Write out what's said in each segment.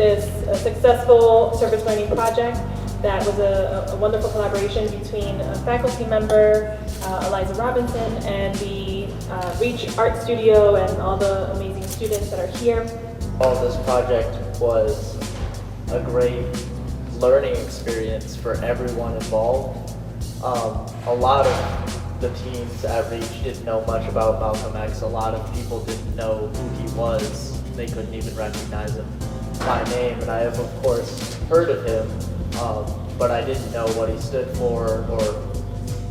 this successful service learning project that was a wonderful collaboration between a faculty member, Eliza Robinson, and the REACH Art Studio and all the amazing students that are here. All this project was a great learning experience for everyone involved. A lot of the teams at REACH didn't know much about Malcolm X. A lot of people didn't know who he was. They couldn't even recognize him by name, and I have of course heard of him, but I didn't know what he stood for or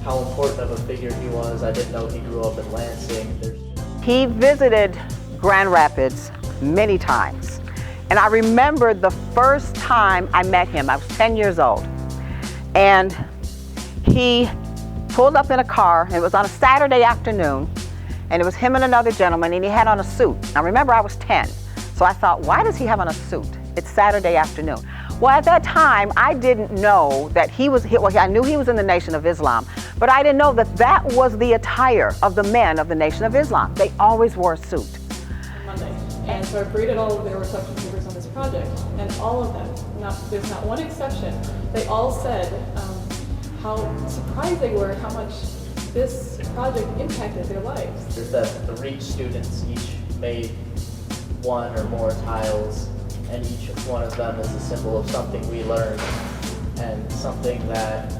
how important of a figure he was. I didn't know he grew up in Lansing. He visited Grand Rapids many times, and I remember the first time I met him. I was 10 years old, and he pulled up in a car, and it was on a Saturday afternoon, and it was him and another gentleman, and he had on a suit. Now remember, I was 10, so I thought, why does he have on a suit? It's Saturday afternoon. Well, at that time, I didn't know that well, I knew he was in the Nation of Islam, but I didn't know that that was the attire of the men of the Nation of Islam. They always wore a suit. Monday. And so I've graded all of their reception papers on this project, and all of them, there's not one exception, they all said how surprised they were how much this project impacted their lives. Is that the REACH students each made one or more tiles, and each one of them is a symbol of something we learned and something that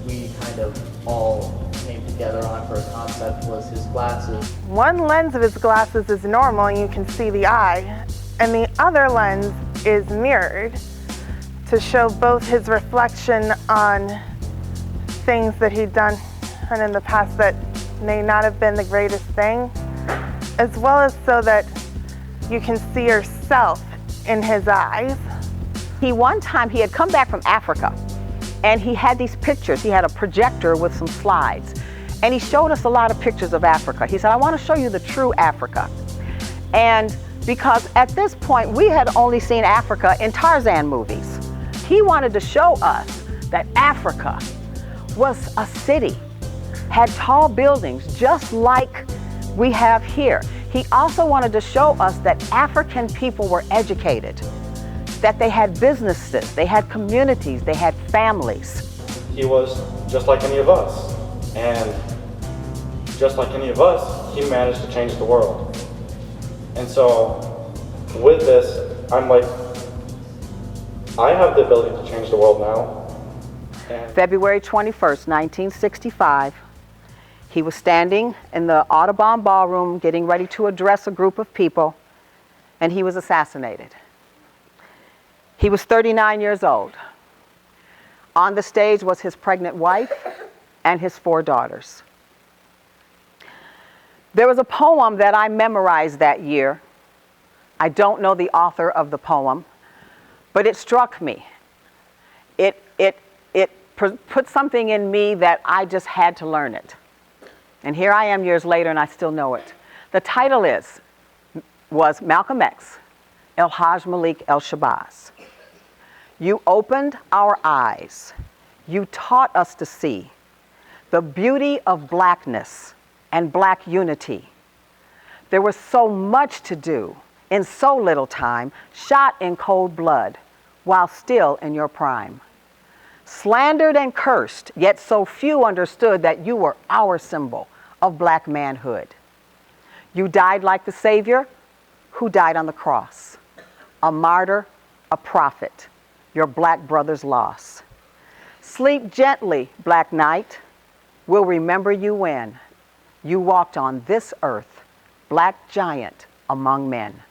we kind of all came together on for a concept was his glasses. One lens of his glasses is normal and you can see the eye, and the other lens is mirrored to show both his reflection on things that he'd done and in the past that may not have been the greatest thing, as well as so that you can see yourself in his eyes. One time he had come back from Africa, and he had these pictures. He had a projector with some slides, and he showed us a lot of pictures of Africa. He said, I want to show you the true Africa. And because at this point we had only seen Africa in Tarzan movies, he wanted to show us that Africa was a city, had tall buildings just like we have here. He also wanted to show us that African people were educated, that they had businesses, they had communities, they had families. He was just like any of us, and just like any of us, he managed to change the world. And so with this, I'm like, I have the ability to change the world now. And February 21st, 1965, he was standing in the Audubon Ballroom getting ready to address a group of people, and he was assassinated. He was 39 years old. On the stage was his pregnant wife and his 4 daughters. There was a poem that I memorized that year. I don't know the author of the poem, but it struck me. It put something in me that I just had to learn it. And here I am years later and I still know it. The title was Malcolm X, El Haj Malik El Shabazz. You opened our eyes. You taught us to see the beauty of blackness and black unity. There was so much to do in so little time, shot in cold blood while still in your prime. Slandered and cursed, yet so few understood that you were our symbol of black manhood. You died like the Savior who died on the cross, a martyr, a prophet, your black brother's loss. Sleep gently, Black Knight. We'll remember you when you walked on this earth, black giant among men.